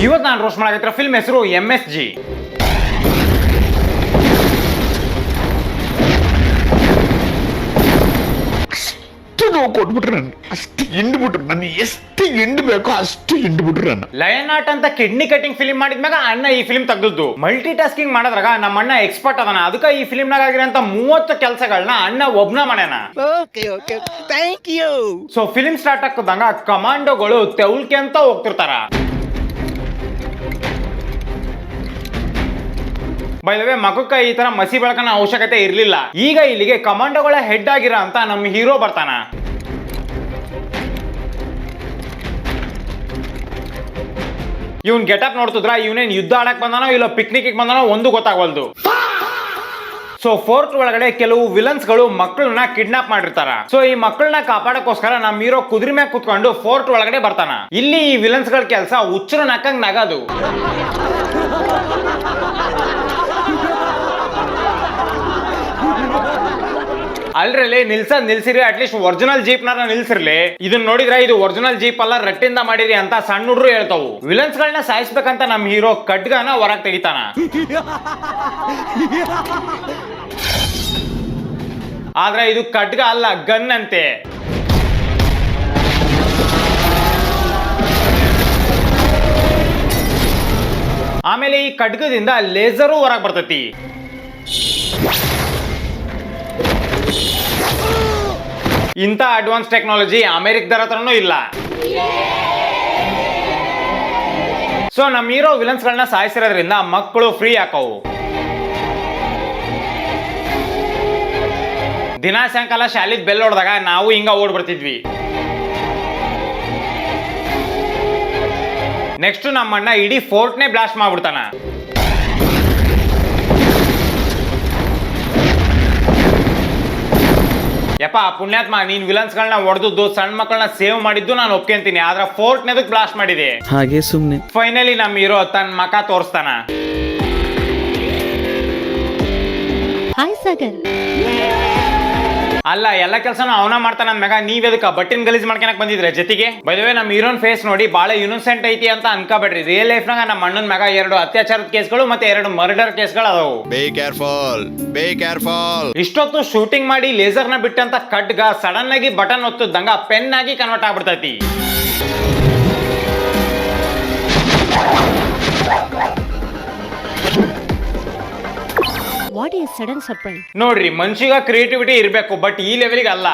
ಇವತ್ತು ನಾನು roast ಮಾಡಾಕತ್ತಿರೋ film ಹೆಸರು MSG. ನಾವು ಕೊಟ್ಬಿಟ್ರೆ ನಾನು ಅಷ್ಟು ಹಿಂಡ್ಬಿಟ್ರು, ನನಗೆ ಎಷ್ಟು ಹಿಂಡ್ಬೇಕೋ ಅಷ್ಟು ಹಿಂಡ್ಬಿಟ್ರು ನಾನು. ಲಯನ್ ಆರ್ಟ್ ಅಂತ ಕಿಡ್ನಿ ಕಟಿಂಗ್ ಫಿಲ್ಮ್ ಮಾಡಿದ್ಮ್ಯಾಗ ಅಣ್ಣ ಈ ಫಿಲ್ಮ್ ತೆಗ್ದದ್ದು. ಮಲ್ಟಿ ಟಾಸ್ಕಿಂಗ್ ಮಾಡೋದ್ರಾಗ ನಮ್ಮ ಅಣ್ಣ ಎಕ್ಸ್ಪರ್ಟ್ ಅದನ. ಅದಕ್ಕೆ ಈ ಫಿಲ್ಮ್ ನಾಗ ಆಗಿರೋಂತ 30 ಕೆಲಸಗಳನ್ನ ಅಣ್ಣ ಒಬ್ನ ಮಾಡ್ಯಾನ. Thank you. So film start ಆಗ್ತದಂಗ ಕಮಾಂಡೋಗಳು ತೆವಲ್ಕೆ ಅಂತ ಹೋಗ್ತಿರ್ತಾರ. ಬೈ ದ ವೇ ಮಗಕ್ಕ ಈ ತರ ಮಸಿ ಬೆಳಕನ ಅವಶ್ಯಕತೆ ಇರ್ಲಿಲ್ಲ. ಈಗ ಇಲ್ಲಿಗೆ ಕಮಾಂಡೋಗಳ ಹೆಡ್ ಆಗಿರೋ ಅಂತ ನಮ್ಮ ಹೀರೋ ಬರ್ತಾನ. ಇವನ್ ಗೆಟಪ್ ನೋಡ್ತಿದ್ರ ಇವನೇನ್ ಯುದ್ಧ ಆಡಕ್ ಬಂದಾನೋ ಇಲ್ಲ ಪಿಕ್ನಿಕ್ ಬಂದಾನೋ ಒಂದು ಗೊತ್ತಾಗವಲ್ದು. ಸೊ ಫೋರ್ಟ್ ಒಳಗಡೆ ಕೆಲವು ವಿಲನ್ಸ್ ಗಳು ಮಕ್ಕಳನ್ನ ಕಿಡ್ನಾಪ್ ಮಾಡಿರ್ತಾರ. ಸೊ ಈ ಮಕ್ಕಳನ್ನ ಕಾಪಾಡಕ್ಕೋಸ್ಕರ ನಮ್ಮ ಹೀರೋ ಕುದುರೆ ಮ್ಯಾಗ ಕುತ್ಕೊಂಡು ಫೋರ್ಟ್ ಒಳಗಡೆ ಬರ್ತಾನ. ಇಲ್ಲಿ ಈ ವಿಲನ್ಸ್ ಗಳ ಕೆಲಸ ಹುಚ್ಚರು ನಕ್ಕಂಗ್ ನಗದು. ಅಲ್ರಲ್ಲಿ ನಿಲ್ಸಿರಿ, ಅಟ್ಲೀಸ್ಟ್ ಒರಿಜಿನಲ್ ಜೀಪ್ ನಾರ ನಿಲ್ಸಿರ್ಲಿ. ಇದನ್ನ ನೋಡಿದ್ರೆ ಇದು ಒರಿಜಿನಲ್ ಜೀಪ್ ಅಲ್ಲ, ರಟ್ಟಿಂದ ಮಾಡಿರಿ ಅಂತ ಸಣ್ಣ ಹುಡ್ರು ಹೇಳ್ತಾವು. ವಿಲನ್ಸ್ ಗಳನ್ನ ಸಾಯಿಸ್ಬೇಕಂತ ನಮ್ಮ ಹೀರೋ ಖಡ್ಗನ ಹೊರಗ್ ತೆಗಿತಾನ. ಆದ್ರೆ ಇದು ಖಡ್ಗ ಅಲ್ಲ, ಗನ್ ಅಂತೆ. ಆಮೇಲೆ ಈ ಖಡ್ಗದಿಂದ ಲೇಸರು ಹೊರಗ್ ಬರ್ತೈತಿ. ಇಂಥ ಅಡ್ವಾನ್ಸ್ ಟೆಕ್ನಾಲಜಿ ಅಮೆರಿಕದರ ಹತ್ರನೂ ಇಲ್ಲ. ಸೊ ನಮ್ಮ ಹೀರೋ ವಿಲನ್ಸ್ ಗಳನ್ನ ಸಾಯಿಸಿರೋದ್ರಿಂದ ಮಕ್ಕಳು ಫ್ರೀ ಹಾಕವು. ದಿನ ಸಾಯಂಕಾಲ ಶಾಲಿದ್ ಬೆಲ್ ಹೊಡೆದಾಗ ನಾವು ಹಿಂಗ ಓಡ್ ಬರ್ತಿದ್ವಿ. ನೆಕ್ಸ್ಟ್ ನಮ್ಮಣ್ಣ ಇಡೀ ಫೋರ್ಟ್ನೇ ಬ್ಲಾಸ್ಟ್ ಮಾಡ್ಬಿಡ್ತಾನ. ಯಪ್ಪ ಪುಣ್ಯಾತ್ಮ, ನೀನ್ ವಿಲನ್ಸ್ ಗಳನ್ನ ಹೊಡೆದ್ದು ಸಣ್ಣ ಮಕ್ಕಳನ್ನ ಸೇವ್ ಮಾಡಿದ್ದು ನಾನು ಒಪ್ಕೊಂತೀನಿ. ಆದ್ರೆ ಫೋರ್ಟ್ ನೆದಕ್ ಬ್ಲಾಸ್ಟ್ ಮಾಡಿದೆ. ಹಾಗೆ ಸುಮ್ನೆ ಫೈನಲಿ ನಮ್ಮ ಹೀರೋ ತನ್ನ ಮಕ ತೋರಿಸ್ತಾನ. ಹಾಯ್ ಸಾಗರ್. ಅಲ್ಲ ಎಲ್ಲ ಕೆಲಸನ ಅವನ ಮಾಡ್ತಾನ ಅಂದ್ಮ್ಯಾಗ ನೀವ್ ಎದಕ್ಕ ಬಟ್ಟಿನ ಗಲೀಜ್ ಮಾಡ್ಕೊಳಕ್ ಬಂದಿದ್ರೆ ಜೊತೆಗೆ? ಬೈ ದ ವೇ ನಮ್ಮ ಹೀರೋನ್ ಫೇಸ್ ನೋಡಿ ಬಹಳ ಇನ್ನೋಸೆಂಟ್ ಐತಿ ಅಂತ ಅನ್ಕೋಬೇಡ್ರಿ. ರಿಯಲ್ ಲೈಫ್ ನಾಗ ನಮ್ಮ ಅಣ್ಣನ ಮ್ಯಾಗ 2 ಅತ್ಯಾಚಾರದ ಕೇಸ್ಗಳು ಮತ್ತೆ 2 ಮರ್ಡರ್ ಕೇಸ್ಗಳು ಅದಾವು. Be careful. ಇಷ್ಟೊತ್ತು ಶೂಟಿಂಗ್ ಮಾಡಿ ಲೇಸರ್ ನ ಬಿಟ್ಟಂತ ಖಡ್ಗ ಸಡನ್ ಆಗಿ ಬಟನ್ ಒತ್ತದಂಗ ಪೆನ್ ಆಗಿ ಕನ್ವರ್ಟ್ ಆಗ್ಬಿಡ್ತೈತಿ. What is sudden surprise? ನೋಡ್ರಿ ಮನುಷ್ಯಗ ಕ್ರಿಯೇಟಿವಿಟಿ ಇರಬೇಕು, ಬಟ್ ಈ ಲೆವೆಲ್ಗೆ ಅಲ್ಲ.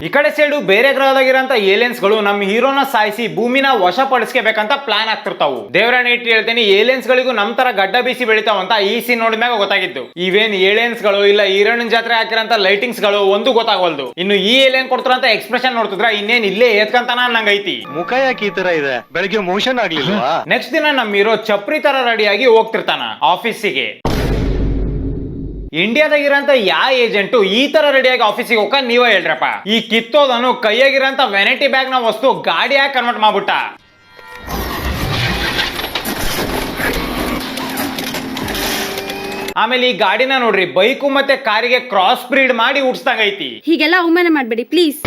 ಈ ಕಡೆ ಸೈಡು ಬೇರೆ ಗ್ರಹದಾಗಿರೋಂತ ಏಲಿಯನ್ಸ್ ಗಳು ನಮ್ಮ ಹೀರೋನ ಸಾಯಿಸಿ ಭೂಮಿನ ವಶಪಡಿಸ್ಕೋಬೇಕಂತ ಪ್ಲಾನ್ ಆಗ್ತಿರ್ತಾವು. ದೇವರಾಣಿ ಇಟ್ಟು ಹೇಳ್ತೇನೆ, ಏಲಿಯನ್ಸ್ ಗಳಿಗೂ ನಮ್ ತರ ಗಡ್ಡ ಬೀಸಿ ಬೆಳಿತಾವ ಅಂತ ಈ ಸೀನ್ ನೋಡಿದ್ಮ್ಯಾಗ ಗೊತ್ತಾಗಿತ್ತು. ಇವೇನ್ ಏಲಿಯನ್ಸ್ ಗಳು ಇಲ್ಲ ಈರಣ್ಣ ಜಾತ್ರೆ ಹಾಕಿರಂತ ಲೈಟಿಂಗ್ಸ್ ಗಳು ಒಂದು ಗೊತ್ತಾಗವಲ್ದು. ಇನ್ನು ಈ ಏಲಿಯನ್ ಕೊಡ್ತಾರಂತ ಎಕ್ಸ್ಪ್ರೆಷನ್ ನೋಡ್ತಿದ್ರ ಇನ್ನೇನ್ ಇಲ್ಲೇ ಏತ್ಕಂತಾನ ಅನ್ನಂಗೈತಿ. ಮುಖ ಯಾಕೆ ಈ ತರ ಇದೆ? ಬೆಳಗ್ಗೆ ಮೋಷನ್ ಆಗ್ಲಿಲ್ವಾ? ನೆಕ್ಸ್ಟ್ ದಿನ ನಮ್ಮ ಹೀರೋ ಚಪ್ರಿ ತರ ರೆಡಿಯಾಗಿ ಹೋಗ್ತಿರ್ತಾನ ಆಫೀಸಿಗೆ. ಇಂಡಿಯಾದಾಗಿರಂತ ಯಾ ಏಜೆಂಟು ಈ ತರ ರೆಡಿಯಾಗಿ ಆಫೀಸಿಗೆ ಹೋಗ ನೀವೇ ಹೇಳ್ರಪ್ಪ. ಈ ಕಿತ್ತೋದನು ಕೈಯಾಗಿರಂತ ವೆನೈಟಿ ಬ್ಯಾಗ್ ನ ವಸ್ತು ಗಾಡಿಯಾಗಿ ಕನ್ವರ್ಟ್ ಮಾಡ್ಬಿಟ್ಟ. ಆಮೇಲೆ ಈ ಗಾಡಿನ ನೋಡ್ರಿ ಬೈಕು ಮತ್ತೆ ಕಾರಿಗೆ ಕ್ರಾಸ್ ಬ್ರೀಡ್ ಮಾಡಿ ಉಡ್ಸ್ದಂಗೈತಿ. ಹೀಗೆಲ್ಲ ಅವಮಾನ ಮಾಡಬೇಡಿ ಪ್ಲೀಸ್.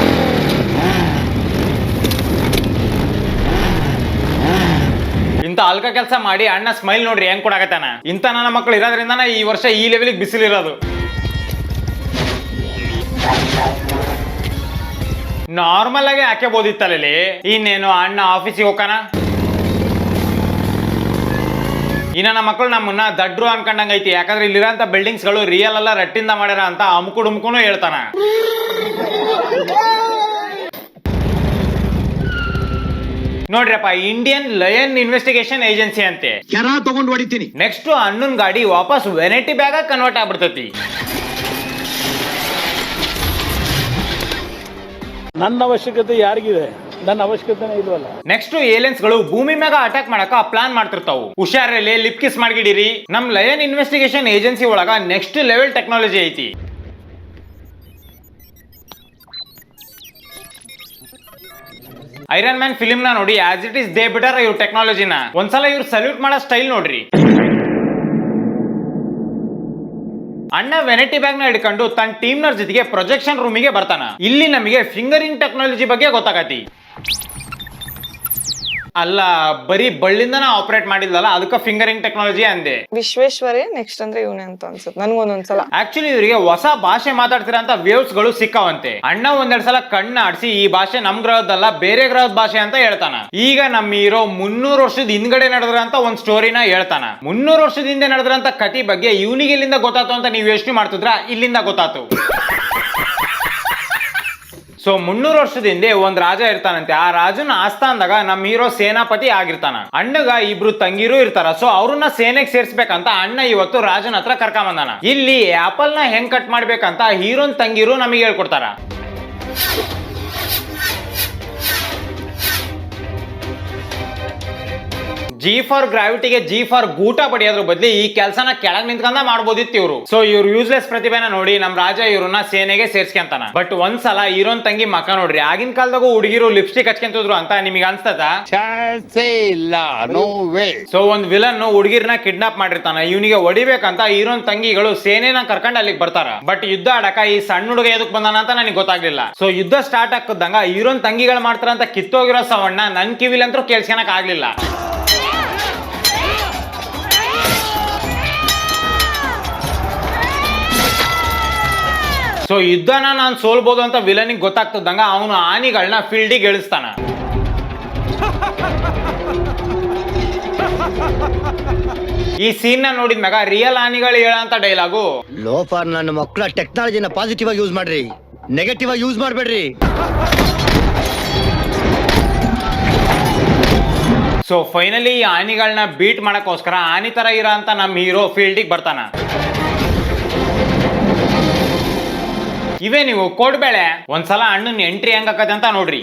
ಇಂತ ಅಲ್ಕ ಕೆಲಸ ಮಾಡಿ ಅಣ್ಣ ಸ್ಮೈಲ್ ನೋಡ್ರಿ ಹೆಂಗ್ ಕೊಡಾಕತ್ತಾನ. ಇಂತ ನನ್ನ ಮಕ್ಕಳು ಇರೋದ್ರಿಂದ ಈ ವರ್ಷ ಈ ಲೆವೆಲ್ಗೆ ಬಿಸಿಲಿರೋದು. ನಾರ್ಮಲ್ ಆಗಿ ಹಾಕಬೋದಿತ್ತಲ್ಲಿ. ಇನ್ನೇನು ಅಣ್ಣ ಆಫೀಸಿಗೆ ಹೋಗಾನ. ಇನ್ನ ನಮ್ಮ ಮಕ್ಕಳು ನಮ್ಮನ್ನ ದಡ್ರು ಅನ್ಕೊಂಡಂಗೈತಿ. ಯಾಕಂದ್ರೆ ಇಲ್ಲಿರೋಂತ ಬಿಲ್ಡಿಂಗ್ಸ್ ಗಳು ರಿಯಲ್ ಅಲ್ಲ ರಟ್ಟಿಂದ ಮಾಡ್ಯಾರ ಅಂತ ಅಮ್ಕು ಡುಮ್ಕುನು ಹೇಳ್ತಾನ. ನೋಡ್ರಪ್ಪ, ಇಂಡಿಯನ್ ಲಯನ್ ಇನ್ವೆಸ್ಟಿಗೇಷನ್ ಏಜೆನ್ಸಿ ಅಂತೆ. ತಗೊಂಡು ಹೊಡಿತೀನಿ. ನೆಕ್ಸ್ಟ್ ಅಣ್ಣನ್ ಗಾಡಿ ವಾಪಸ್ ವೆನೈಟಿ ಬ್ಯಾಗ್ ಕನ್ವರ್ಟ್ ಆಗ್ಬಿಡ್ತೈತಿ. ನನ್ನ ಅವಶ್ಯಕತೆ ಯಾರಿಗಿದೆ? ನನ್ನ ಅವಶ್ಯಕತೆನೇ ಇಲ್ವಲ್ಲ. ನೆಕ್ಸ್ಟ್ ಏಲಿಯನ್ಸ್ ಗಳು ಭೂಮಿ ಮ್ಯಾಗ ಅಟ್ಯಾಕ್ ಮಾಡಕ ಪ್ಲಾನ್ ಮಾಡ್ತಿರ್ತಾವು. ಹುಷಾರಲ್ಲಿ ಲಿಪ್ ಕಿಸ್ ಮಾಡ್ಗಿಡಿರಿ. ನಮ್ ಲಯನ್ ಇನ್ವೆಸ್ಟಿಗೇಷನ್ ಏಜೆನ್ಸಿ ಒಳಗ ನೆಕ್ಸ್ಟ್ ಲೆವೆಲ್ ಟೆಕ್ನಾಲಜಿ ಐತಿ. ಐರನ್ ಮ್ಯಾನ್ ಫಿಲ್ಮ್ ನ ನೋಡಿ as it is the better ಇವ್ರ ಟೆಕ್ನಾಲಜಿನ. ಒಂದ್ಸಲ ಇವ್ರು ಸಲ್ಯೂಟ್ ಮಾಡೋ ಸ್ಟೈಲ್ ನೋಡ್ರಿ. ಅಣ್ಣ ವೆನಿಟಿ ಬ್ಯಾಗ್ ನ ಹಿಡ್ಕೊಂಡು ತನ್ನ ಟೀಮ್ ನರ್ ಜೊತೆಗೆ ಪ್ರೊಜೆಕ್ಷನ್ ರೂಮಿಗೆ ಬರ್ತಾನ. ಇಲ್ಲಿ ನಮಗೆ ಫಿಂಗರಿಂಗ್ ಟೆಕ್ನಾಲಜಿ ಬಗ್ಗೆ ಗೊತ್ತಾಗತಿ. ಅಲ್ಲ, ಬರೀ ಬಳ್ಳಿಂದನ ಆಪರೇಟ್ ಮಾಡಿದ್ಲಲ್ಲ, ಅದಕ್ಕೆ ಫಿಂಗರಿಂಗ್ ಟೆಕ್ನಾಲಜಿ ಅಂದೆ. ವಿಶ್ವೇಶ್ವರೇ ನೆಕ್ಸ್ಟ್ ಅಂದ್ರೆ ಇವನೇ ಅಂತ ಅನ್ಸುತ್ತೆ ನನ್ಗೊಂದೊಂದ್ಸಲ. ಆಕ್ಚುಲಿ ಇವರಿಗೆ ಹೊಸ ಭಾಷೆ ಮಾತಾಡ್ತಿರಂತ ವೇವ್ಸ್ ಗಳು ಸಿಕ್ಕಾವಂತೆ. ಅಣ್ಣ ಒಂದೆರಡು ಸಲ ಕಣ್ಣು ಆಡಿಸಿ ಈ ಭಾಷೆ ನಮ್ ಗ್ರಹದಲ್ಲ ಬೇರೆ ಗ್ರಹದ ಭಾಷೆ ಅಂತ ಹೇಳ್ತಾನ. ಈಗ ನಮ್ಮ ಹೀರೋ 300 ವರ್ಷದ ಹಿಂದ್ಗಡೆ ನಡೆದ್ರಂತ ಒಂದ್ ಸ್ಟೋರಿನ ಹೇಳ್ತಾನ. 300 ವರ್ಷದ ಹಿಂದೆ ನಡೆದ್ರಂತ ಕತಿ ಬಗ್ಗೆ ಇವನಿಗೆ ಇಲ್ಲಿಂದ ಗೊತ್ತಾತು ಅಂತ ನೀವು ಯೋಚನೆ ಮಾಡ್ತಿದ್ರ, ಇಲ್ಲಿಂದ ಗೊತ್ತಾತು. ಸೊ 300 ವರ್ಷದ ಹಿಂದೆ ಒಂದ್ ರಾಜ ಇರ್ತಾನಂತೆ. ಆ ರಾಜನ ಆಸ್ಥಾನದಾಗ ನಮ್ಮ ಹೀರೋ ಸೇನಾಪತಿ ಆಗಿರ್ತಾನ. ಅಣ್ಣಗ ಇಬ್ರು ತಂಗಿರು ಇರ್ತಾರ. ಸೊ ಅವ್ರನ್ನ ಸೇನೆಗೆ ಸೇರ್ಸ್ಬೇಕಂತ ಅಣ್ಣ ಇವತ್ತು ರಾಜನ ಹತ್ರ ಕರ್ಕೊಂಡ್ ಬಂದಾನ. ಇಲ್ಲಿ ಆಪಲ್ ನ ಹೆಂಗ್ ಕಟ್ ಮಾಡ್ಬೇಕಂತ ಹೀರೋನ್ ತಂಗಿರು ನಮಗೆ ಹೇಳ್ಕೊಡ್ತಾರ. ಜಿ ಫಾರ್ ಗ್ರಾವಿಟಿಗೆ ಜಿ ಫಾರ್ ಗೂಟ ಪಡೆಯೋದ್ರ ಬದಲಿ ಈ ಕೆಲಸನ ಕೆಳಗ್ ನಿಂತ್ಕೊಂಡ ಮಾಡ್ಬೋದಿತ್ತು ಇವ್ರು. ಸೊ ಇವ್ರು ಯೂಸ್ಲೆಸ್ ಪ್ರತಿಭೆನ ನೋಡಿ ನಮ್ ರಾಜ ಇವ್ರನ್ನ ಸೇನೆಗೆ ಸೇರ್ಸ್ಕೊಂತಾನ. ಬಟ್ ಒಂದ್ಸಲ ಹೀರೋನ್ ತಂಗಿ ಮಕ್ಕ ನೋಡ್ರಿ, ಆಗಿನ ಕಾಲದಾಗೂ ಹುಡುಗಿರು ಲಿಪ್ಸ್ಟಿಕ್ ಹಚ್ಕೊಂತಿದ್ರು ಅಂತ ನಿಮಗೆ ಅನ್ಸ್ತದ? ಸೊ ಒಂದ್ ವಿಲನ್ ಹುಡುಗಿರ್ನ ಕಿಡ್ನಾಪ್ ಮಾಡಿರ್ತಾನ. ಇವನಿಗೆ ಹೊಡಿಬೇಕಂತ ಹೀರೋನ್ ತಂಗಿಗಳು ಸೇನೆನ ಕರ್ಕೊಂಡ್ ಅಲ್ಲಿಗೆ ಬರ್ತಾರ. ಬಟ್ ಯುದ್ಧ ಆಡಕ ಈ ಸಣ್ಣ ಹುಡುಗ ಎದಕ್ ಬಂದಾನ ಅಂತ ನನಗೆ ಗೊತ್ತಾಗ್ಲಿಲ್ಲ. ಸೊ ಯುದ್ಧ ಸ್ಟಾರ್ಟ್ ಆಗ್ತದಂಗ ಹೀರೋನ್ ತಂಗಿಗಳು ಮಾಡ್ತಾರಂತ ಕಿತ್ತೋಗಿರೋ ಸವಣ್ಣ ನನ್ ಕಿವಿಲಂತೂ ಕೇಳ್ಸ್ಕೊಳಕ್ ಆಗ್ಲಿಲ್ಲ. ಸೊ ಯುದ್ಧನ ನಾನು ಸೋಲ್ಬೋದು ಅಂತ ವಿಲನಿಗೆ ಗೊತ್ತಾಗ್ತದಂಗ ಅವನು ಆನಿಗಳನ್ನ ಫೀಲ್ಡಿಗೆ ಇಳಿಸ್ತಾನ. ಈ ಸೀನ್ ನ ನೋಡಿದ್ಮ್ಯಾಗ ರಿಯಲ್ ಆನಿಗಳು ಹೇಳಂತ ಡೈಲಾಗು, ಲೋಫರ್ ನನ್ನ ಮಕ್ಕಳ ಟೆಕ್ನಾಲಜಿನ ಪಾಸಿಟಿವ್ ಆಗಿ ಯೂಸ್ ಮಾಡ್ರಿ, ನೆಗೆಟಿವ್ ಆಗಿ ಯೂಸ್ ಮಾಡ್ಬೇಡ್ರಿ. ಸೊ ಫೈನಲಿ ಈ ಆನಿಗಳನ್ನ ಬೀಟ್ ಮಾಡಕ್ಕೋಸ್ಕರ ಆನಿ ತರ ಇರೋ ಅಂತ ನಮ್ಮ ಹೀರೋ ಫೀಲ್ಡಿಗೆ ಬರ್ತಾನ. ಇವೇ ನೀವು ಕೊಡ್ಬೇಳೆ ಒಂದ್ಸಲ ಅಣ್ಣನ್ ಎಂಟ್ರಿ ಹೆಂಗಾಕತ್ತೆ ಅಂತ ನೋಡ್ರಿ.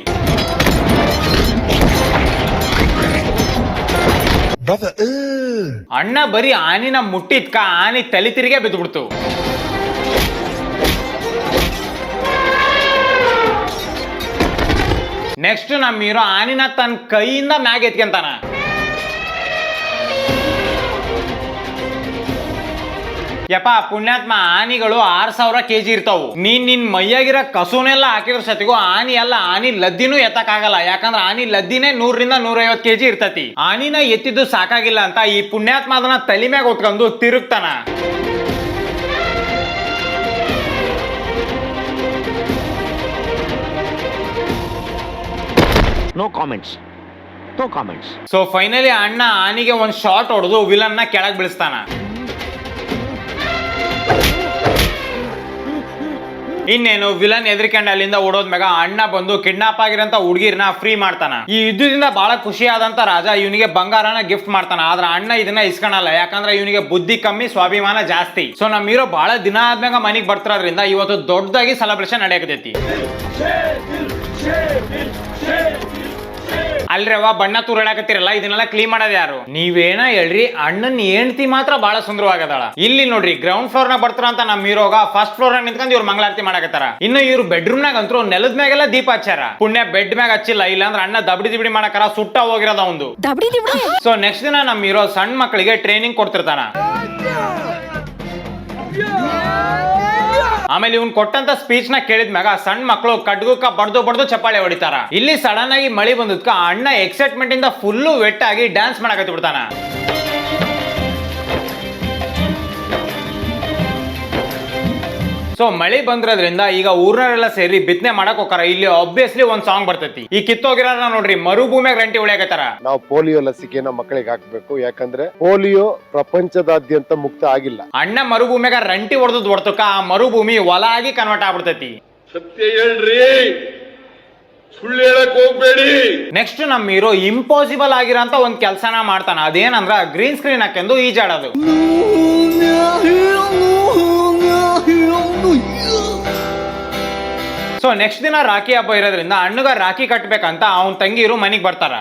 ಅಣ್ಣ ಬರೀ ಆನಿನ ಮುಟ್ಟಿದ್ಕ ಆನಿ ತಲೆ ತಿರುಗೇ ಬಿದ್ದುಬಿಡ್ತು. ನೆಕ್ಸ್ಟ್ ನಮ್ಮ ಹೀರೋ ಆನಿನ ತನ್ನ ಕೈಯಿಂದ ಮ್ಯಾಗ್ ಎತ್ಕೊಂತಾನ. ಯಪ್ಪ ಪುಣ್ಯಾತ್ಮ, ಆನಿಗಳು 6000 kg ಇರ್ತಾವು. ನಿನ್ ಮೈಯಾಗಿರೋ ಕಸುನೆಲ್ಲ ಹಾಕಿದ್ರ ಸತಿಗೂ ಆನಿ ಅಲ್ಲ, ಆನಿ ಲದ್ದಿನೂ ಎತ್ತಕ್ ಆಗಲ್ಲ. ಯಾಕಂದ್ರೆ ಆನಿ ಲದ್ದಿನೇ 100 ರಿಂದ 150 kg ಇರ್ತತಿ. ಆನಿನ ಎತ್ತಿದ್ದು ಸಾಕಾಗಿಲ್ಲ ಅಂತ ಈ ಪುಣ್ಯಾತ್ಮ ಅದನ್ನ ತಲೆ ಮ್ಯಾಗ ಹೊತ್ಕೊಂಡು ತಿರುಗ್ತಾನ. No comments, no comments. So finally ಅಣ್ಣ ಆನಿಗೆ ಒಂದ್ ಶಾಟ್ ಹೊಡೆದು ವಿಲನ್ ನ ಕೆಳಗ್ ಬೀಳಿಸ್ತಾನ. ಇನ್ನೇನು ವಿಲನ್ ಎದ್ರಿಕಂಡ್ ಅಲ್ಲಿಂದ ಓಡೋದ್ಮ್ಯಾಗ ಅಣ್ಣ ಬಂದು ಕಿಡ್ನಾಪ್ ಆಗಿರಂತ ಹುಡುಗಿರ್ನ ಫ್ರೀ ಮಾಡ್ತಾನ. ಈ ಯುದ್ಧದಿಂದ ಬಹಳ ಖುಷಿ ಆದಂತ ರಾಜ ಇವನಿಗೆ ಬಂಗಾರನ ಗಿಫ್ಟ್ ಮಾಡ್ತಾನ. ಆದ್ರ ಅಣ್ಣ ಇದನ್ನ ಇಸ್ಕೊಳಲ್ಲ, ಯಾಕಂದ್ರೆ ಇವನಿಗೆ ಬುದ್ಧಿ ಕಮ್ಮಿ, ಸ್ವಾಭಿಮಾನ ಜಾಸ್ತಿ. ಸೊ ನಮ್ ಹೀರೋ ಬಹಳ ದಿನ ಆದ್ಮ್ಯಾಗ ಮನಿಗ್ ಬರ್ತಿರೋದ್ರಿಂದ ಇವತ್ತು ದೊಡ್ಡದಾಗಿ ಸೆಲೆಬ್ರೇಷನ್ ನಡೆಯಕತೈತಿ. ಅಲ್ರವ ಬಣ್ಣ ತೂರಾಡಕತ್ತಿರಲ್ಲ, ಇದನ್ನೆಲ್ಲ ಕ್ಲೀನ್ ಮಾಡೋದು ಯಾರು? ನೀವೇನ ಹೇಳ್ರಿ, ಅಣ್ಣನ್ ಹೆಂಡತಿ ಮಾತ್ರ ಬಹಳ ಸುಂದರವಾಗದಾಳ. ಇಲ್ಲಿ ನೋಡ್ರಿ ಗ್ರೌಂಡ್ ಫ್ಲೋರ್ ನಾಗ ಬರ್ತಾರ ಅಂತ ನಮ್ ಹೀರೋಗ ಫಸ್ಟ್ ಫ್ಲೋರ್ ನಾಗ ನಿಂತ್ಕೊಂಡು ಇವ್ರು ಮಂಗಳಾರತಿ ಮಾಡಕತ್ತಾರ. ಇನ್ನು ಇವ್ರು ಬೆಡ್ರೂಮ್ ನಾಗ ಅಂತೂ ನೆಲದ ಮ್ಯಾಗೆಲ್ಲ ದೀಪ ಹಚ್ಚಾರ. ಪುಣ್ಯ ಬೆಡ್ ಮ್ಯಾಗ ಹಚ್ಚಿಲ್ಲ, ಇಲ್ಲಾಂದ್ರೆ ಅಣ್ಣ ದಬಡಿ ದಿಬಡಿ ಮಾಡಕಾರ ಸುಟ್ಟ ಹೋಗಿರೋದ ಒಂದು. ಸೊ ನೆಕ್ಸ್ಟ್ ದಿನ ನಮ್ ಹೀರೋ ಸಣ್ಣ ಮಕ್ಕಳಿಗೆ ಟ್ರೈನಿಂಗ್ ಕೊಡ್ತಿರ್ತಾನ. ಆಮೇಲೆ ಇವ್ನ್ ಕೊಟ್ಟಂತ ಸ್ಪೀಚ್ ನ ಕೇಳಿದ್ಮ್ಯಾಗ ಸಣ್ಣ ಮಕ್ಕಳು ಕಡ್ಗುಕ್ಕ ಬಡ್ದು ಚಪ್ಪಾಳೆ ಹೊಡಿತಾರ. ಇಲ್ಲಿ ಸಡನ್ ಆಗಿ ಮಳಿ ಬಂದದ್ಕ ಅಣ್ಣ ಎಕ್ಸೈಟ್ಮೆಂಟ್ ಇಂದ ಫುಲ್ಲು ವೆಟ್ ಆಗಿ ಡ್ಯಾನ್ಸ್ ಮಾಡಕತ್ತಿ ಬಿಡ್ತಾನ. ಸೊ ಮಳಿ ಬಂದ್ರದ್ರಿಂದ ಈಗ ಊರ್ನವರೆಲ್ಲ ಸೇರಿ ಬಿತ್ತನೆ ಮಾಡಕ್ ಹೋಗಾರ. ಇಲ್ಲಿ ಆಬ್ವಿಯಸ್ಲಿ ಒಂದ್ ಸಾಂಗ್ ಬರ್ತೈತಿ. ಈ ಕಿತ್ತೋಗಿರೋರ ನೋಡ್ರಿ ಮರುಭೂಮಿಯಾಗ ರಂಟಿ ಉಳಿಯಾಕತ್ತಾರ. ನಾವು ಪೋಲಿಯೋ ಲಸಿಕೆನ ಮಕ್ಕಳಿಗೆ ಹಾಕ್ಬೇಕು, ಯಾಕಂದ್ರೆ ಪೋಲಿಯೋ ಪ್ರಪಂಚದಾದ್ಯಂತ ಮುಕ್ತ ಆಗಿಲ್ಲ. ಅಣ್ಣ ಮರುಭೂಮಿಯಾಗ ರಂಟಿ ಹೊಡೆದಕ್ಕ ಆ ಮರುಭೂಮಿ ಹೊಲ ಆಗಿ ಕನ್ವರ್ಟ್ ಆಗ್ಬಿಡ್ತೈತಿ. ಸತ್ಯ ಹೇಳ್ರಿ, ಸುಳ್ಳು ಹೇಳಕ್ ಹೋಗ್ಬೇಡಿ. ನೆಕ್ಸ್ಟ್ ನಮ್ ಹೀರೋ ಇಂಪಾಸಿಬಲ್ ಆಗಿರೋಂತ ಒಂದ್ ಕೆಲ್ಸನ ಮಾಡ್ತಾನ. ಅದೇನಂದ್ರ ಗ್ರೀನ್ ಸ್ಕ್ರೀನ್ ಹಾಕೊಂಡು ಈಜಾಡೋದು. ಸೊ ನೆಕ್ಸ್ಟ್ ದಿನ ರಾಖಿ ಹಬ್ಬ ಇರೋದ್ರಿಂದ ಅಣ್ಣಗ ರಾಖಿ ಕಟ್ಬೇಕಂತ ಅವನ್ ತಂಗಿರು ಮನಿಗ್ ಬರ್ತಾರ.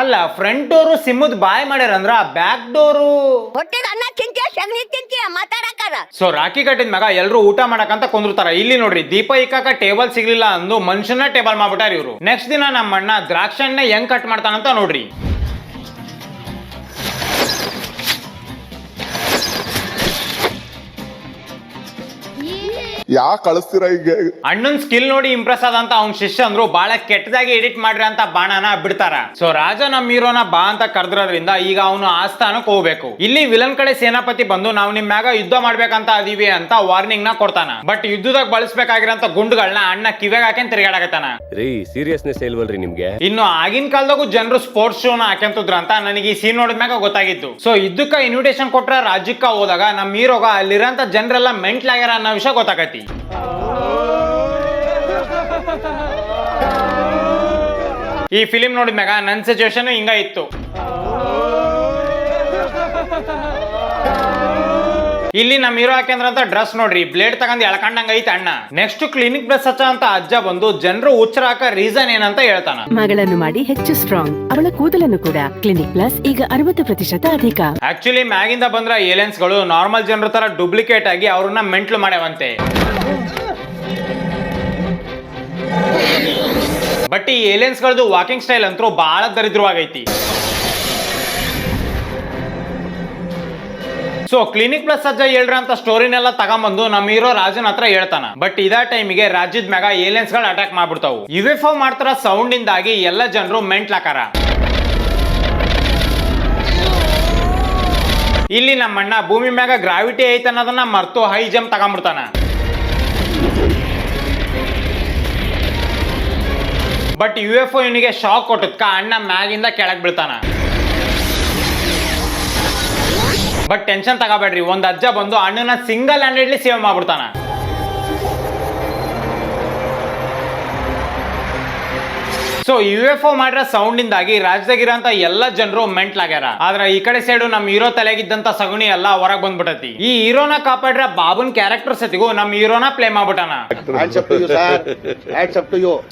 ಅಲ್ಲ ಫ್ರಂಟ್ ಡೋರು ಸಿಮ್ಮದ್ ಬಾಯ್ ಮಾಡ್ಯಾರಂದ್ರ ಬ್ಯಾಕ್ ಡೋರು ಸೊ ರಾಖಿ ಕಟ್ಟಿದ ಮ್ಯಾಗ ಎಲ್ರು ಊಟ ಮಾಡಕಂತ ಕುಂದಿರ್ತಾರ. ಇಲ್ಲಿ ನೋಡ್ರಿ ದೀಪ ಇಕ್ಕಾಕ ಟೇಬಲ್ ಸಿಗ್ಲಿಲ್ಲ ಅಂದು ಮನುಷ್ಯನ ಟೇಬಲ್ ಮಾಡ್ಬಿಟ್ಟಾರ ಇವ್ರು. ನೆಕ್ಸ್ಟ್ ದಿನ ನಮ್ಮ ಅಣ್ಣ ದ್ರಾಕ್ಷಣ್ಣ ಹೆಂಗ್ ಕಟ್ ಮಾಡ್ತಾನಂತ ನೋಡ್ರಿ. ಯಾಕೆ ಕಳಿಸ್ತೀರಾ ಈಗ? ಅಣ್ಣನ್ ಸ್ಕಿಲ್ ನೋಡಿ ಇಂಪ್ರೆಸ್ ಆದಂತ ಅವ್ನ ಶಿಷ್ಯಂದ್ರು ಬಹಳ ಕೆಟ್ಟದಾಗಿ ಎಡಿಟ್ ಮಾಡ್ರಿ ಅಂತ ಬಾಣನ ಬಿಡ್ತಾರ. ಸೊ ರಾಜ ನಮ್ ಹೀರೋನ ಬಾ ಅಂತ ಕರೆದ್ರೋದ್ರಿಂದ ಈಗ ಅವನು ಆಸ್ಥಾನಕ್ಕೆ ಹೋಗ್ಬೇಕು. ಇಲ್ಲಿ ವಿಲನ್ ಕಡೆ ಸೇನಾಪತಿ ಬಂದು ನಾವು ನಿಮ್ ಮ್ಯಾಗ ಯುದ್ಧ ಮಾಡ್ಬೇಕಂತ ಅದೀವಿ ಅಂತ ವಾರ್ನಿಂಗ್ ನ ಕೊಡ್ತಾನ. ಬಟ್ ಯುದ್ಧದಾಗ ಬಳಸಬೇಕಾಗಿರೋಂತ ಗುಂಡುಗಳನ್ನ ಅಣ್ಣ ಕಿವ್ಯಾಗ ಹಾಕಿ ತಿರುಗಾಡಕತ್ತಾನ. ಸೀರಿಯಸ್ನೆಸ್ ಇಲ್ವಲ್ರಿ ನಿಮ್ಗೆ? ಇನ್ನು ಆಗಿನ ಕಾಲದಾಗೂ ಜನರು ಸ್ಪೋರ್ಟ್ಸ್ ಶೋನ ಹಾಕ್ಯಂತಿದ್ರ ಅಂತ ನನಗೆ ಈ ಸೀನ್ ನೋಡಿದ್ಮ್ಯಾಗ ಗೊತ್ತಾಗಿತ್ತು. ಸೊ ಇದಕ್ಕ ಇನ್ವಿಟೇಷನ್ ಕೊಟ್ರ ರಾಜ್ಯಕ್ಕ ಹೋದಾಗ ನಮ್ ಹೀರೋಗ ಅಲ್ಲಿರಂತ ಜನರೆಲ್ಲ ಮೆಂಟ್ಲಾಗ್ಯಾರ ಅನ್ನೋ ವಿಷಯ ಗೊತ್ತಾಗತಿ. ಈ ಫಿಲಿಂ ನೋಡಿದ್ಮ್ಯಾಗ ನನ್ ಸಿಚುವೇಶನ್ ಹಿಂಗ ಇತ್ತು. ಇಲ್ಲಿ ನಮ್ ಹೀರೋ ಯಾಕೆಂದ್ರ ಅಂತ ಡ್ರೆಸ್ ನೋಡ್ರಿ, ಬ್ಲೇಡ್ ತಗೊಂಡ್ ಎಳ್ಕೊಂಡಂಗ ಐತೆ ಅಣ್ಣ. ನೆಕ್ಸ್ಟ್ ಕ್ಲಿನಿಕ್ ಪ್ಲಸ್ ಹಚ್ಚ ಅಂತ ಅಜ್ಜ ಬಂದು ಜನರು ಹುಚ್ಚರ ಹಾಕ ರೀಸನ್ ಏನಂತ ಹೇಳ್ತಾನ. ಮಗಳನ್ನು ಮಾಡಿ ಹೆಚ್ಚು ಸ್ಟ್ರಾಂಗ್, ಅವಳ ಕೂದಲನ್ನು ಕೂಡ ಕ್ಲಿನಿಕ್ ಪ್ಲಸ್ ಈಗ 60% ಅಧಿಕ. ಆಕ್ಚುಲಿ ಮ್ಯಾಗಿಂದ ಬಂದ್ರ ಏಲಿಯನ್ಸ್ ಗಳು ನಾರ್ಮಲ್ ಜನರ ತರ ಡೂಪ್ಲಿಕೇಟ್ ಆಗಿ ಅವ್ರನ್ನ ಮೆಂಟ್ಲು ಮಾಡ್ಯಾವಂತೆ. ಬಟ್ ಈ ಏಲಿಯನ್ಸ್ ಗಳದ್ದು ವಾಕಿಂಗ್ ಸ್ಟೈಲ್ ಅಂತೂ ಬಹಳ ದರಿದ್ರವಾಗೈತಿ. ಸೊ ಕ್ಲಿನಿಕ್ ಪ್ಲಸ್ ಅಜ್ಜ ಹೇಳ್ರ ಅಂತ ಸ್ಟೋರಿನೆಲ್ಲ ತಗೊಂಬಂದು ನಮ್ ಹೀರೋ ರಾಜನ್ ಹತ್ರ ಹೇಳ್ತಾನ. ಬಟ್ ಇದ ಟೈಮಿಗೆ ರಾಜ್ಯದ ಮ್ಯಾಗ ಏಲಿಯನ್ಸ್ ಗಳು ಅಟ್ಯಾಕ್ ಮಾಡ್ಬಿಡ್ತಾವು. UFO ಮಾಡ್ತಾರ ಸೌಂಡ್ ಇಂದಾಗಿ ಎಲ್ಲ ಜನರು ಮೆಂಟ್ಲಾಕಾರ. ಇಲ್ಲಿ ನಮ್ಮಣ್ಣ ಭೂಮಿ ಮ್ಯಾಗ ಗ್ರಾವಿಟಿ ಐತೆ ಅನ್ನೋದನ್ನ ಮರ್ತು ಹೈ ಜಂಪ್ ತಗೊಂಡ್ಬಿಡ್ತಾನ. ಬಟ್ UFO ಇವನಿಗೆ ಶಾಕ್ ಕೊಟ್ಟದ್ಕ ಅಣ್ಣ ಮ್ಯಾಗಿಂದ ಕೆಳಗ್ ಬೀಳ್ತಾನ. ಬಟ್ ಟೆನ್ಷನ್ ತಗೋಬೇಡ್ರಿ, ಒಂದ್ ಅಜ್ಜ ಬಂದು ಅಣ್ಣನ ಸಿಂಗಲ್ ಹ್ಯಾಂಡೆಡ್ಲಿ ಸೇವ್ ಮಾಡ್ಬಿಡ್ತಾನ. ಸೊ UFO ಮಾಡಿರೋ ಸೌಂಡ್ ಇಂದಾಗಿ ರಾಜ್ಯದಾಗಿರಂತ ಎಲ್ಲ ಜನರು ಮೆಂಟ್ಲಾಗ್ಯಾರ. ಆದ್ರೆ ಈ ಕಡೆ ಸೈಡ್ ನಮ್ ಹೀರೋ ತಲೆಗಿದ್ದಂತ ಸಗಣಿ ಎಲ್ಲ ಹೊರಗ್ ಬಂದ್ಬಿಟ್ಟತಿ. ಈ ಹೀರೋನ ಕಾಪಾಡ್ರ ಬಾಬುನ್ ಕ್ಯಾರೆಕ್ಟರ್ ಸತಿಗೂ ನಮ್ ಹೀರೋನ ಪ್ಲೇ ಮಾಡ್ಬಿಟ್ಟಾನ.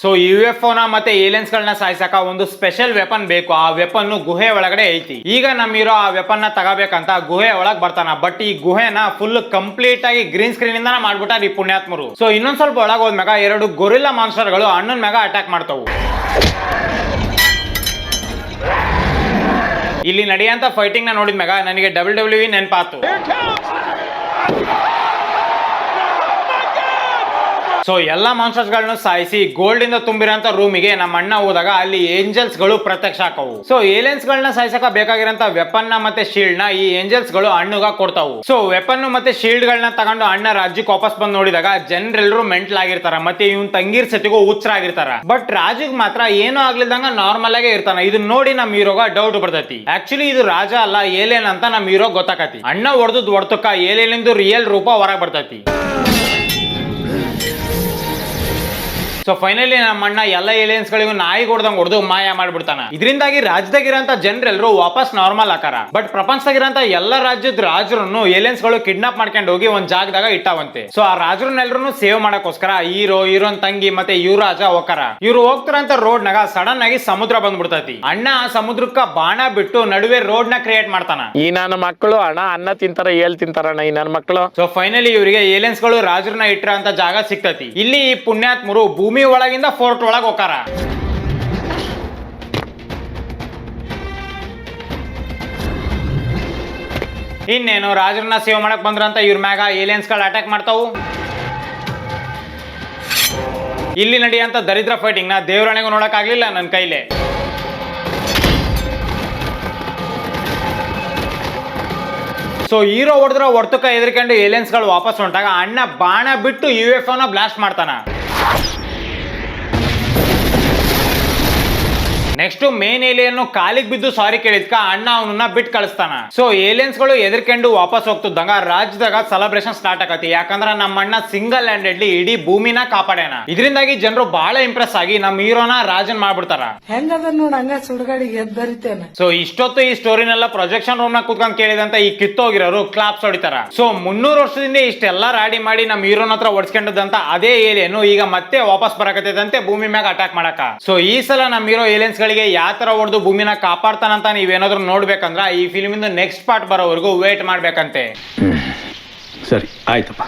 ಸೊ UFO ನ ಮತ್ತೆ ಏಲಿಯನ್ಸ್ ಗಳನ್ನ ಸಾಯಿಸಕ ಒಂದು ಸ್ಪೆಷಲ್ ವೆಪನ್ ಬೇಕು. ಆ ವೆಪನ್ ಗುಹೆ ಒಳಗಡೆ ಐತಿ. ಈಗ ನಮ್ ಹೀರೋ ಆ ವೆಪನ್ ನ ತಗೋಬೇಕಂತ ಗುಹೆ ಒಳಗ್ ಬರ್ತಾನ. ಬಟ್ ಈ ಗುಹೆನ ಫುಲ್ ಕಂಪ್ಲೀಟ್ ಆಗಿ ಗ್ರೀನ್ ಸ್ಕ್ರೀನ್ ಇಂದ ಮಾಡ್ಬಿಟ್ಟಾರ ಈ ಪುಣ್ಯಾತ್ಮರು. ಸೊ ಇನ್ನೊಂದ್ ಸ್ವಲ್ಪ ಒಳಗ್ ಹೋದ್ಮ್ಯಾಗ 2 ಗೊರಿಲ್ಲಾ ಮಾನ್ಸ್ಟರ್ ಗಳು ಅಣ್ಣನ್ ಮ್ಯಾಗ ಅಟ್ಯಾಕ್ ಮಾಡ್ತಾವು. ಇಲ್ಲಿ ನಡೆಯಂತ ಫೈಟಿಂಗ್ ನ ನೋಡಿದ್ಮ್ಯಾಗ ನನಗೆ WWE ನೆನಪಾತು. ಸೊ ಎಲ್ಲಾ ಮಾನ್ಸ್ಟರ್ಸ್ ಗಳನ್ನ ಸಾಯಿಸಿ ಗೋಲ್ಡ್ ಇಂದ ತುಂಬಿರೋಂತ ರೂಮಿಗೆ ನಮ್ಮ ಅಣ್ಣ ಹೋದಾಗ ಅಲ್ಲಿ ಏಂಜಲ್ಸ್ ಗಳು ಪ್ರತ್ಯಕ್ಷ ಆಕವು. ಸೊ ಏಲಿಯನ್ಸ್ ಗಳನ್ನ ಸಾಯಿಸಕ ಬೇಕಾಗಿರೋಂತ ವೆಪನ್ ನ ಮತ್ತೆ ಶೀಲ್ಡ್ ನ ಈ ಏಂಜಲ್ಸ್ ಗಳು ಅಣ್ಣಗ ಕೊಡ್ತಾವು. ಸೊ ವೆಪನ್ ಮತ್ತೆ ಶೀಲ್ಡ್ ಗಳನ್ನ ತಗೊಂಡು ಅಣ್ಣ ರಾಜ್ಯಕ್ಕೆ ವಾಪಸ್ ಬಂದು ನೋಡಿದಾಗ ಜನರೆಲ್ಲರೂ ಮೆಂಟಲ್ ಆಗಿರ್ತಾರ. ಮತ್ತೆ ಇವನ್ ತಂಗಿರ್ ಸತಿಗೂ ಹುಚ್ಚರಾಗಿರ್ತಾರ. ಬಟ್ ರಾಜಿಗ್ ಮಾತ್ರ ಏನೂ ಆಗ್ಲಿಲ್ದಂಗ ನಾರ್ಮಲ್ ಆಗೇ ಇರ್ತಾನ. ಇದನ್ನ ನೋಡಿ ನಮ್ ಹೀರೋಗ ಡೌಟ್ ಬರ್ತೈತಿ. ಆಕ್ಚುಲಿ ಇದು ರಾಜ ಅಲ್ಲ ಏಲಿಯನ್ ಅಂತ ನಮ್ ಹೀರೋ ಗೊತ್ತಾಕತಿ. ಅಣ್ಣ ಹೊಡೆದ್ ಹೊಡ್ತಕ್ಕ ಏಲಿಯನ್ ರಿಯಲ್ ರೂಪ ಹೊರಗ್ ಬರ್ತೈತಿ. ಸೊ ಫೈನಲಿ ನಮ್ಮ ಅಣ್ಣ ಎಲ್ಲ ಏಲಿಯನ್ಸ್ ಗಳಿಗೂ ನಾಯಿ ಹೊಡೆದು ಮಾಯ ಮಾಡ್ಬಿಡ್ತಾನ. ಇದರಿಂದಾಗಿ ರಾಜ್ಯದಾಗಿರಂತ ಜನರೆಲ್ಲರೂ ವಾಪಸ್ ನಾರ್ಮಲ್ ಆಕಾರ. ಬಟ್ ಪ್ರಪಂಚದಾಗಿರಂತ ಎಲ್ಲ ರಾಜ್ಯದ ರಾಜರನ್ನು ಏಲಿಯನ್ಸ್ ಗಳು ಕಿಡ್ನಾಪ್ ಮಾಡ್ಕೊಂಡು ಹೋಗಿ ಒಂದ್ ಜಾಗದಾಗ ಇಟ್ಟಾವಂತೆ. ಸೊ ಆ ರಾಜರನ್ನೆಲ್ಲರೂ ಸೇವ್ ಮಾಡಕ್ಕೋಸ್ಕರ ಹೀರೋನ್ ತಂಗಿ ಮತ್ತೆ ಯುವರಾಜ ಹೋಗಾರ. ಇವ್ರು ಹೋಗ್ತಾರಂತ ರೋಡ್ ನಾಗ ಸಡನ್ ಆಗಿ ಸಮುದ್ರ ಬಂದ್ಬಿಡ್ತೈತಿ. ಅಣ್ಣ ಆ ಸಮುದ್ರಕ್ಕ ಬಾಣ ಬಿಟ್ಟು ನಡುವೆ ರೋಡ್ ನ ಕ್ರಿಯೇಟ್ ಮಾಡ್ತಾನ. ಈ ನನ್ನ ಮಕ್ಕಳು ಅನ್ನ ತಿಂತಾರ ಏಲ್ ತಿಂತಾರಣ್ಣ ಈ ನನ್ನ ಮಕ್ಕಳು. ಸೊ ಫೈನಲಿ ಇವರಿಗೆ ಏಲಿಯನ್ಸ್ ಗಳು ರಾಜರನ್ನ ಇಟ್ರ ಅಂತ ಜಾಗ ಸಿಕ್ತತಿ. ಇಲ್ಲಿ ಈ ಪುಣ್ಯಾತ್ಮರು ಭೂಮಿ ಒಳಗಿಂದ ಫೋರ್ಟ್ ಒಳಗ್ ಹೋಗಾರ. ಇನ್ನೇನು ರಾಜರನ್ನ ಸೇವ್ ಮಾಡಕ್ ಬಂದ್ರಂತ ಇವ್ರ ಮ್ಯಾಗ ಏಲಿಯನ್ಸ್ ಗಳು ಅಟ್ಯಾಕ್ ಮಾಡ್ತಾವು. ಇಲ್ಲಿ ನಡೆಯಂತ ದರಿದ್ರ ಫೈಟಿಂಗ್ ನ ದೇವರಣೆಗೂ ನೋಡಕ್ ಆಗ್ಲಿಲ್ಲ ನನ್ನ ಕೈಲೇ. ಸೊ ಹೀರೋ ಹೊಡೆದ್ರ ಹೊಡ್ತಕ್ಕ ಎದ್ರಕೊಂಡು ಏಲಿಯನ್ಸ್ ಗಳು ವಾಪಸ್ ಹೊಂಟಾಗ ಅಣ್ಣ ಬಾಣ ಬಿಟ್ಟು UFO ನ ಬ್ಲಾಸ್ಟ್ ಮಾಡ್ತಾನ. ನೆಕ್ಸ್ಟ್ ಮೇನ್ ಏಲಿಯನ್ ಕಾಲಿಗೆ ಬಿದ್ದು ಸಾರಿ ಕೇಳಿದ್ಕ ಅಣ್ಣ ಅವನನ್ನ ಬಿಟ್ಟು ಕಳಿಸ್ತಾನ. ಸೊ ಏಲಿಯನ್ಸ್ ಗಳು ಎದರ್ಕೊಂಡು ವಾಪಸ್ ಹೋಗ್ತಿದ್ದಂಗ ರಾಜ್ಯದಾಗ ಸೆಲೆಬ್ರೇಷನ್ ಸ್ಟಾರ್ಟ್ ಆಗತಿ. ಯಾಕಂದ್ರ ನಮ್ಮ ಅಣ್ಣ ಸಿಂಗಲ್ ಹ್ಯಾಂಡೆಡ್ಲಿ ಇಡೀ ಭೂಮಿನ ಕಾಪಾಡ್ಯಾನ. ಇದರಿಂದಾಗಿ ಜನರು ಬಹಳ ಇಂಪ್ರೆಸ್ ಆಗಿ ನಮ್ಮ ಹೀರೋನ ರಾಜನ್ ಮಾಡ್ಬಿಡ್ತಾರ. ಸೊ ಇಷ್ಟೊತ್ತು ಈ ಸ್ಟೋರಿನೆಲ್ಲ ಪ್ರೊಜೆಕ್ಷನ್ ರೂಮ್ ನ ಕುತ್ಕೊಂಡ್ ಕೇಳಿದಂತ ಈ ಕಿತ್ತೋಗಿರೋರು ಕ್ಲಾಪ್ಸ್ ಹೊಡಿತಾರ. ಸೊ 300 ವರ್ಷದಿಂದ ಇಷ್ಟೆಲ್ಲ ರಾಡಿ ಮಾಡಿ ನಮ್ಮ ಹೀರೋನ ಹತ್ರ ಹೊಡ್ಸ್ಕೊಂಡದಂತ ಅದೇ ಏಲಿಯನ್ ಈಗ ಮತ್ತೆ ವಾಪಸ್ ಬರಕತ್ತೈದಂತೆ ಭೂಮಿ ಮ್ಯಾಗ ಅಟ್ಯಾಕ್ ಮಾಡಕ. ಸೊ ಈ ಸಲ ನಮ್ಮ ಹೀರೋ ಏಲಿಯನ್ಸ್ ಗಳಿಗೆ ಯಾವ ತರ ಹೊಡೆದು ಭೂಮಿನ ಕಾಪಾಡ್ತಾನಂತ ನೀವೇನಾದ್ರೂ ನೋಡ್ಬೇಕಂದ್ರ ಈ ಫಿಲ್ಮ್ ಇಂದ ನೆಕ್ಸ್ಟ್ ಪಾರ್ಟ್ ಬರೋವರೆಗೂ ವೇಟ್ ಮಾಡ್ಬೇಕಂತೆ. ಸರಿ ಆಯ್ತಪ್ಪ.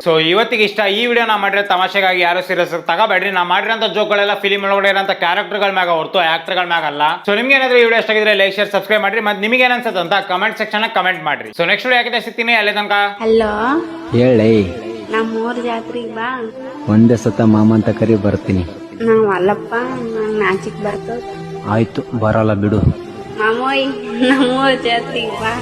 ಸೊ ಇವತ್ತಿಗೆ ಇಷ್ಟ. ಈ ವಿಡಿಯೋ ನಾ ಮಾಡಿರೋ ತಮಾಷೆಗಾಗಿ ಯಾರು ಸೀರಿಯಸ್ ತಗೋಬೇಡ್ರಿ. ನಾ ಮಾಡಿರೋಂಥ ಜೋಕ್ಗಳೆಲ್ಲ ಫಿಲ್ಮ್ ಒಳಗಡೆ ಇರೋಂಥ ಕ್ಯಾರೆಕ್ಟರ್ಗಳ ಮ್ಯಾಗ ಹೊರತು ಆಕ್ಟರ್ ಗಳ ಮ್ಯಾಗ ಅಲ್ಲ. ಸೊ ನಿಮ್ಗೆ ಏನಾದ್ರೂ ಈ ವಿಡಿಯೋ ಇಷ್ಟ ಆಗಿದ್ರೆ ಲೈಕ್ ಶೇರ್ ಸಬ್ಸ್ಕ್ರೈಬ್ ಮಾಡ್ರಿ. ಮತ್ತೆ ನಿಮಗೆ ಏನನ್ಸುತ್ತೆ ಅಂತ ಕಮೆಂಟ್ ಸೆಕ್ಷನ್ ಕಮೆಂಟ್ ಮಾಡ್ರಿ. ಸೊ ನೆಕ್ಸ್ಟ್ ವಿಡಿಯೋ ಯಾಕೆ ಸಿಗ್ತೀನಿ. ಅಲ್ಲೇ ತನಕ ಹೇಳಿ ನಮ್ಮೂರ್ ಜಾತ್ರೆಗೆ ಬಾ. ಒಂದೇ ಸತ ಮಾಮ ಅಂತ ಕರಿ ಬರ್ತೀನಿ. ನಾವ್ ಅಲ್ಲಪ್ಪ, ನಂಗ್ ನಾಚಿಕ್ ಬರ್ತದ. ಆಯ್ತು, ಬರಲ್ಲ ಬಿಡು. ಮಾಮೋಯ್, ನಮ್ಮೂರ್ ಜಾತ್ರೆಗೆ ಬಾ.